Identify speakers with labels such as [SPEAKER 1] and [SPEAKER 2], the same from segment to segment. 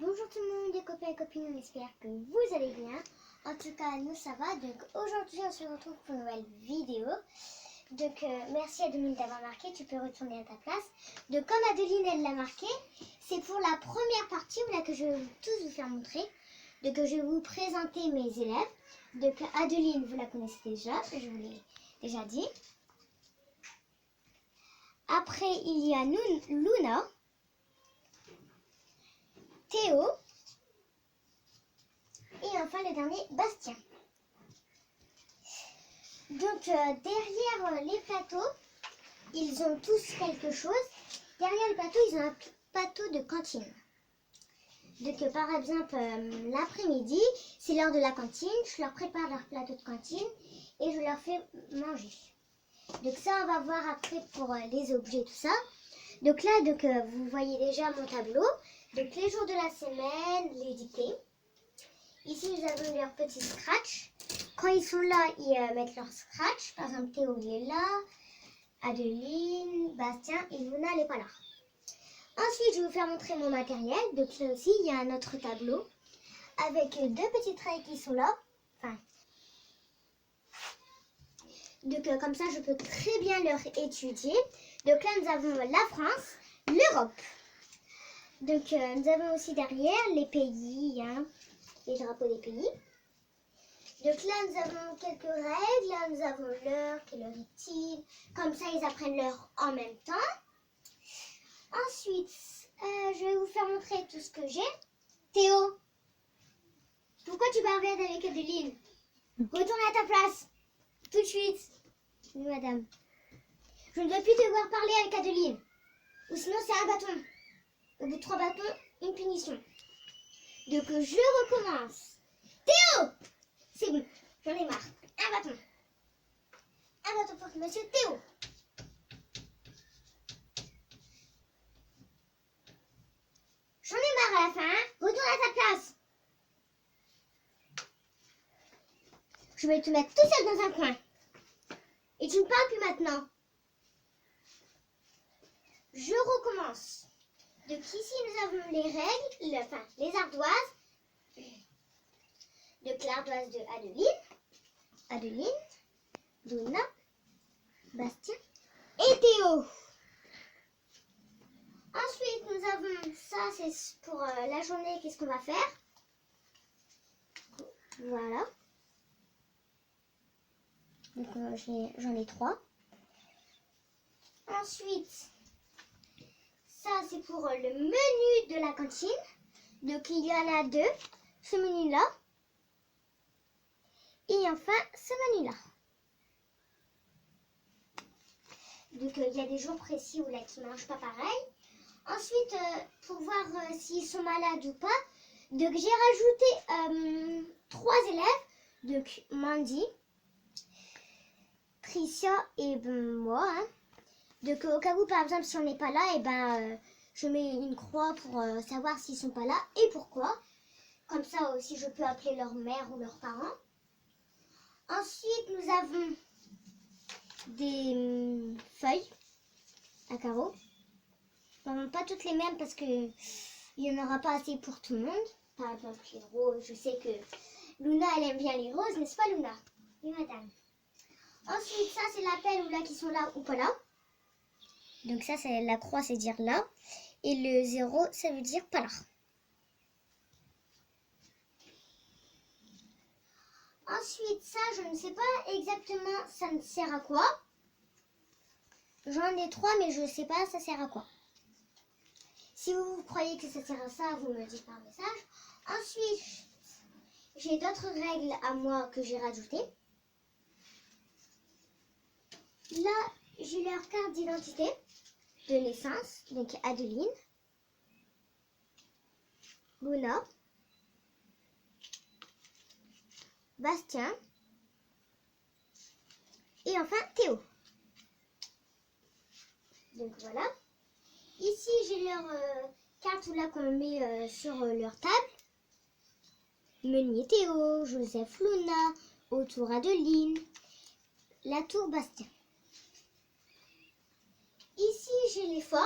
[SPEAKER 1] Bonjour tout le monde, les copains et copines, on espère que vous allez bien. En tout cas, nous ça va. Donc aujourd'hui, on se retrouve pour une nouvelle vidéo. Donc merci Adeline d'avoir marqué, tu peux retourner à ta place. Donc comme Adeline elle l'a marqué, c'est pour la première partie là, que je vais tous vous faire montrer. Donc je vais vous présenter mes élèves. Donc Adeline, vous la connaissez déjà, je vous l'ai déjà dit. Après, il y a Luna, Théo et enfin le dernier, Bastien. Donc derrière les plateaux, ils ont tous quelque chose. Derrière le plateau, ils ont un plateau de cantine. Donc par exemple, l'après-midi, c'est l'heure de la cantine. Je leur prépare leur plateau de cantine et je leur fais manger. Donc ça, on va voir après pour les objets, tout ça. Donc là, vous voyez déjà mon tableau. Donc les jours de la semaine, les dictées. Ici, nous avons leurs petits scratch. Quand ils sont là, ils mettent leur scratch. Par exemple, Théo, il est là. Adeline, Bastien et Luna, elle n'est pas là. Ensuite, je vais vous faire montrer mon matériel. Donc là aussi, il y a un autre tableau avec deux petites règles qui sont là. Enfin, donc comme ça, je peux très bien leur étudier. Donc là, nous avons la France, l'Europe. Donc nous avons aussi derrière les pays, hein, les drapeaux des pays. Donc là, nous avons quelques règles. Là, nous avons l'heure, quelle heure est-il. Comme ça, ils apprennent l'heure en même temps. Ensuite, je vais vous faire montrer tout ce que j'ai. Théo, pourquoi tu bavardes avec Adeline? Retourne à ta place. Tout de suite. Oui, madame. Je ne veux plus te voir parler avec Adeline. Ou sinon, c'est un bâton. Au bout de 3 bâtons, une punition. Donc, je recommence. Théo! C'est bon, j'en ai marre. Un bâton. Un bâton pour monsieur Théo. J'en ai marre à la fin, hein. Retourne à ta place. Je vais te mettre tout seul dans un coin. Et tu ne parles plus maintenant. Je recommence. Donc ici, nous avons les règles, les ardoises. Donc l'ardoise de Adeline, Luna, Bastien et Théo. Ensuite, nous avons ça, c'est pour la journée, qu'est-ce qu'on va faire. Voilà. Donc j'en ai 3. Ensuite, ça c'est pour le menu de la cantine. Donc il y en a 2. Ce menu-là. Et enfin, ce menu-là. Donc il y a des jours précis où là qui ne mangent pas pareil. Ensuite, pour voir s'ils sont malades ou pas, donc j'ai rajouté 3 élèves. Donc Mandy, Tricia et moi. Hein. Donc au cas où par exemple si on n'est pas là, et je mets une croix pour savoir s'ils sont pas là et pourquoi. Comme ça aussi je peux appeler leur mère ou leurs parents. Ensuite nous avons des feuilles à carreaux. Pas toutes les mêmes parce que il n'y en aura pas assez pour tout le monde. Par exemple les roses, je sais que Luna elle aime bien les roses, n'est-ce pas Luna? Oui madame. Ensuite ça c'est l'appel ou là qui sont là ou pas là. Donc ça c'est la croix, c'est dire là. Et le 0 ça veut dire pas là. Ensuite ça je ne sais pas exactement ça ne sert à quoi. J'en ai 3 mais je ne sais pas ça sert à quoi. Si vous croyez que ça sert à ça, vous me le dites par message. Ensuite, j'ai d'autres règles à moi que j'ai rajoutées. Là, j'ai leur carte d'identité de naissance. Donc Adeline, Luna, Bastien et enfin Théo. Donc voilà. Ici, j'ai leur carte là qu'on met sur leur table. Meunier Théo, Joseph Luna, autour Adeline, la tour Bastien. Ici, j'ai les formes.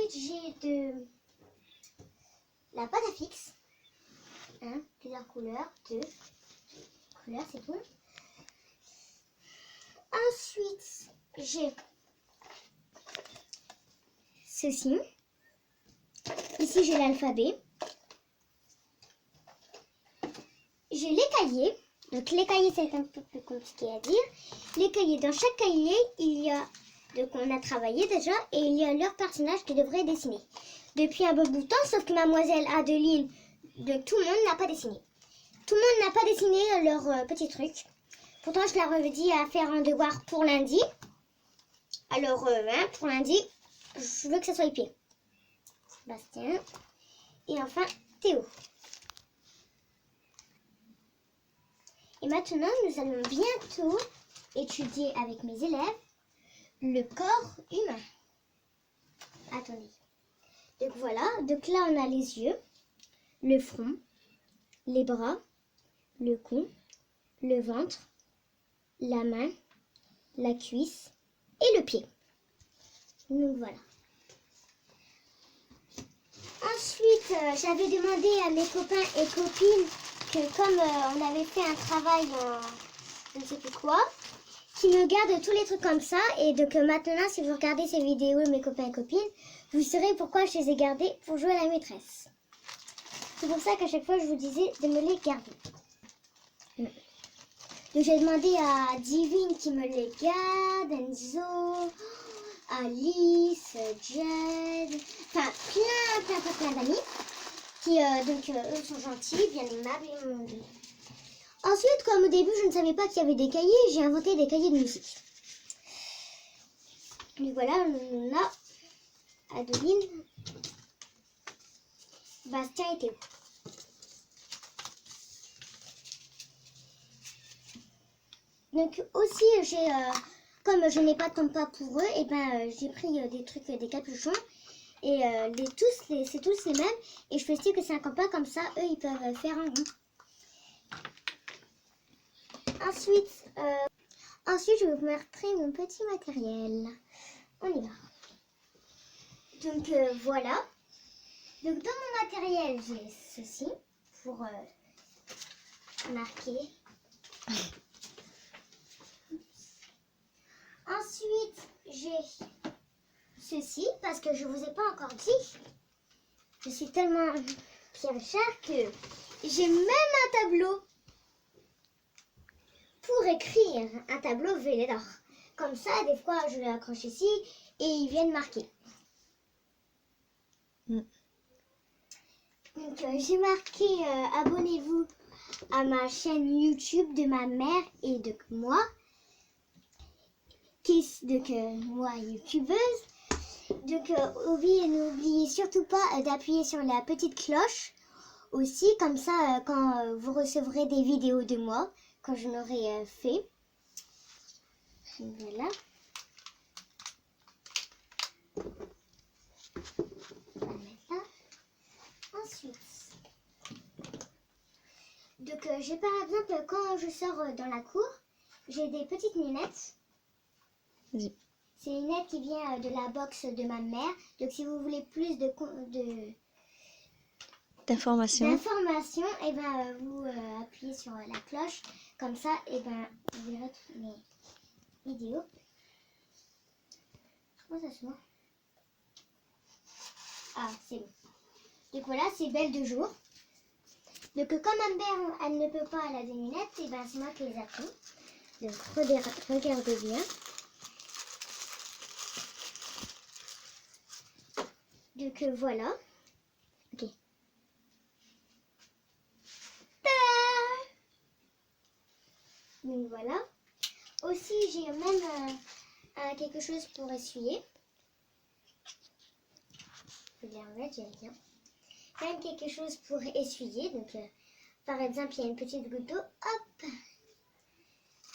[SPEAKER 1] Ensuite, j'ai de la pâte à fixe. Plusieurs couleurs, 2 couleurs, c'est tout. Ensuite, j'ai ceci. Ici, j'ai l'alphabet. J'ai les cahiers. Donc, les cahiers, c'est un peu plus compliqué à dire. Les cahiers, dans chaque cahier, il y a... Donc, on a travaillé déjà. Et il y a leur personnage qui devrait dessiner. Depuis un bon bout de temps, sauf que mademoiselle Adeline, donc tout le monde n'a pas dessiné. Tout le monde n'a pas dessiné leur petit truc. Pourtant, je leur avais dit à faire un devoir pour lundi. Alors, pour lundi, je veux que ça soit épais. Bastien. Et enfin, Théo. Et maintenant, nous allons bientôt étudier avec mes élèves le corps humain. Attendez. Donc voilà, donc là on a les yeux, le front, les bras, le cou, le ventre, la main, la cuisse et le pied. Donc voilà. Ensuite, j'avais demandé à mes copains et copines que comme on avait fait un travail en je ne sais plus quoi, qui me gardent tous les trucs comme ça. Et donc maintenant, si vous regardez ces vidéos, mes copains et copines, vous saurez pourquoi je les ai gardés pour jouer à la maîtresse. C'est pour ça qu'à chaque fois, je vous disais de me les garder. Donc j'ai demandé à Divine qui me les garde, Enzo, Alice, Jed, enfin plein d'amis qui eux sont gentils, bien aimables et m'ont dit. Ensuite, comme au début, je ne savais pas qu'il y avait des cahiers, j'ai inventé des cahiers de musique. Donc voilà, on a Adeline, Bastien et Théo. Donc aussi, j'ai, comme je n'ai pas de compas pour eux, et j'ai pris des trucs, des capuchons. Et c'est tous les mêmes. Et je fais style que c'est un compas, comme ça, eux, ils peuvent faire un rond. Ensuite, je vais vous montrer mon petit matériel. On y va. Donc voilà. Donc dans mon matériel, j'ai ceci pour marquer. Ensuite, j'ai ceci parce que je vous ai pas encore dit. Je suis tellement Pierre Richard que j'ai même un tableau pour écrire, un tableau Vélédor. Comme ça, des fois, je l'accroche ici et ils viennent marquer. Donc, j'ai marqué abonnez-vous à ma chaîne YouTube de ma mère et de moi, moi youtubeuse. Donc, n'oubliez surtout pas d'appuyer sur la petite cloche aussi, comme ça, quand vous recevrez des vidéos de moi, quand je l'aurai fait. Voilà. On va mettre là. Ensuite, donc j'ai par exemple quand je sors dans la cour, j'ai des petites lunettes. Oui. C'est une lunette qui vient de la box de ma mère. Donc si vous voulez plus d'informations, et vous appuyez sur la cloche. Comme ça, vous verrez toutes mes vidéos. Comment ça se voit? Ah, c'est bon. Donc voilà, c'est belle de jour. Donc comme Amber, elle ne peut pas, elle a des lunettes, c'est moi qui les ai pris. Donc regardez bien. Donc voilà. Ok. Ta-da! Donc voilà. Aussi, j'ai même quelque chose pour essuyer. Je vais remettre, j'aime bien. Même quelque chose pour essuyer. Donc, par exemple, il y a une petite goutte d'eau. Hop!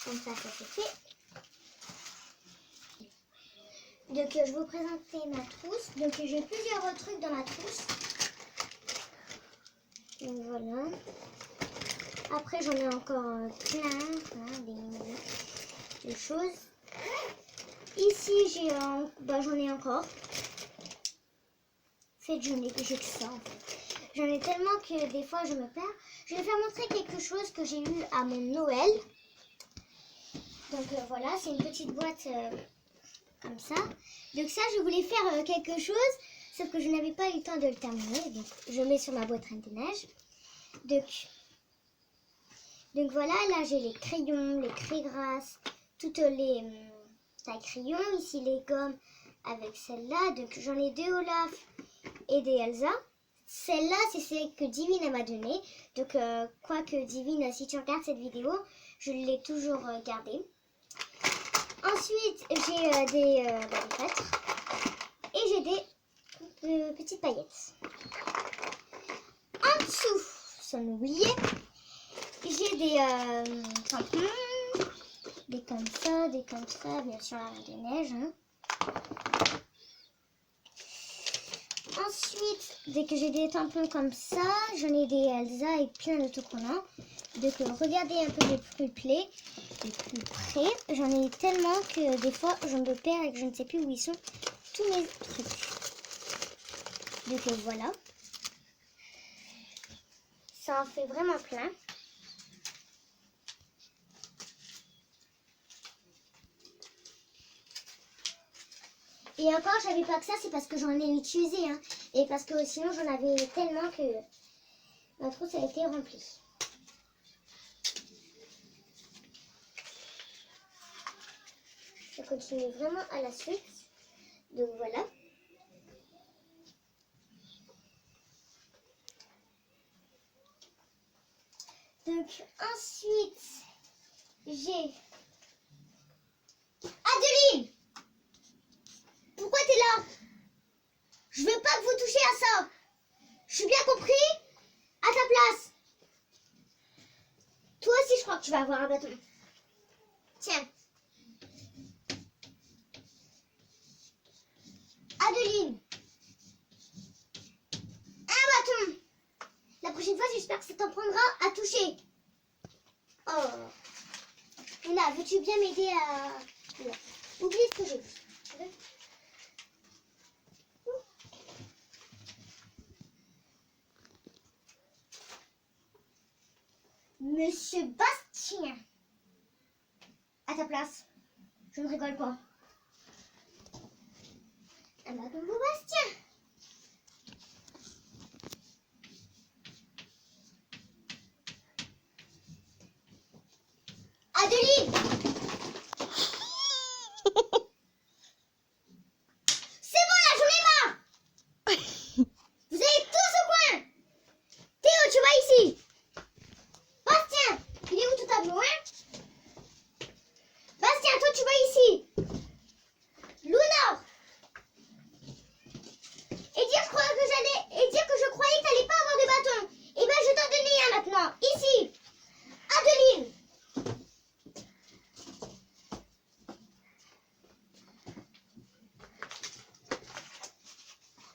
[SPEAKER 1] Comme ça c'est fait. Donc, je vais vous présenter ma trousse. Donc, j'ai plusieurs trucs dans ma trousse. Donc, voilà. Après, j'en ai encore plein, des choses. Ici, j'en ai encore. fait, j'ai que ça en fait. J'en ai tellement que des fois je me perds. Je vais faire montrer quelque chose que j'ai eu à mon Noël. Donc voilà, c'est une petite boîte comme ça. Donc ça, je voulais faire quelque chose, sauf que je n'avais pas eu le temps de le terminer. Donc je mets sur ma boîte Reine des Neiges. Donc voilà, là j'ai les crayons, les crayons, toutes les tailles crayons. Ici les gommes avec celle-là. Donc j'en ai deux Olaf et des Elsa. Celle-là, c'est celle que Divine m'a donnée. Donc quoi que Divine, si tu regardes cette vidéo, je l'ai toujours gardée. Ensuite, j'ai des feutres et j'ai des petites paillettes. En dessous, sans oublier, j'ai des tampons, des comme ça, bien sûr la Reine des Neiges. Hein. Ensuite, dès que j'ai des tampons comme ça, j'en ai des Elsa et plein d'autocollants. Donc regardez un peu de plus près. J'en ai tellement que des fois je me perds et que je ne sais plus où ils sont tous mes trucs. Donc voilà. Ça en fait vraiment plein. Et encore, je savais pas que ça, c'est parce que j'en ai utilisé. Hein. Et parce que sinon, j'en avais tellement que ma trousse a été remplie. Je continue vraiment à la suite. Donc voilà. Donc ensuite, j'ai Adeline. Pourquoi t'es là? Je veux pas que vous touchiez à ça. Je suis bien compris? À ta place. Toi aussi, je crois que tu vas avoir un bâton. Tiens. Adeline. Un bâton. La prochaine fois, j'espère que ça t'en prendra à toucher. Oh. Luna, veux-tu bien m'aider à... Là. Oublie ce que j'ai vu. Monsieur Bastien. À ta place. Je ne rigole pas. Un bâton pour Bastien. Adeline. C'est bon là, j'en ai marre. Vous allez tous au coin. Théo, tu vas ici. Bastien, il est où ton tableau, hein? Bastien, toi tu vas ici. Luna. Et dire que je croyais que t'allais pas avoir de bâton. Et ben je t'en donnais un maintenant. Ici. Adeline.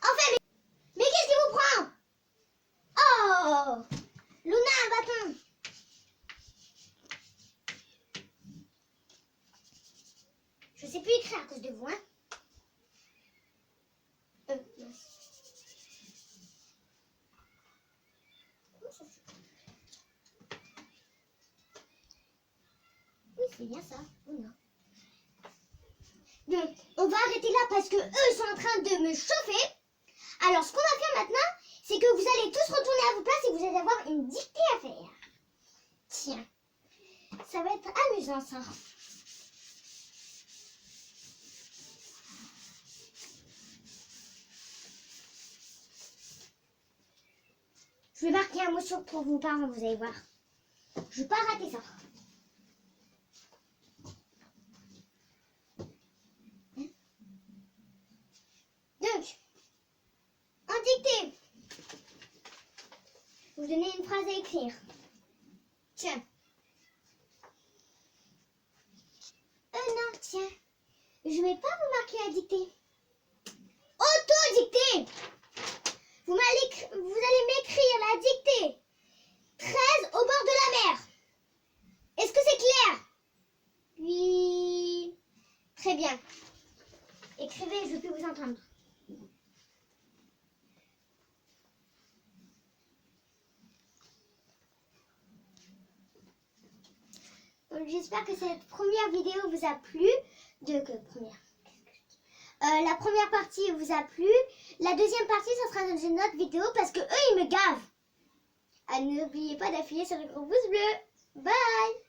[SPEAKER 1] Enfin, mais qu'est-ce qui vous prend? Oh, Luna, un bâton. Je sais plus écrire à cause de vous, hein. Mince. Comment ça se fait? Oui, c'est bien ça. Oh non. Donc, on va arrêter là parce que eux sont en train de me chauffer. Alors, ce qu'on va faire maintenant, c'est que vous allez tous retourner à vos places et vous allez avoir une dictée à faire. Tiens, ça va être amusant ça. Je vais marquer un mot sur pour vos parents, vous allez voir. Je ne vais pas rater ça. Donc, en dictée, vous donnez une phrase à écrire. Tiens. Non, tiens. Je vais pas vous marquer la dictée. Auto-dictée. Vous allez m'écrire la dictée. 13 au bord de la mer. Est-ce que c'est clair? Oui. Très bien. Écrivez, je ne veux plus vous entendre. j'espère que cette première vidéo vous a plu. La première partie vous a plu. La deuxième partie, ça sera dans une autre vidéo parce que eux, ils me gavent. N'oubliez pas d'appuyer sur le gros pouce bleu. Bye!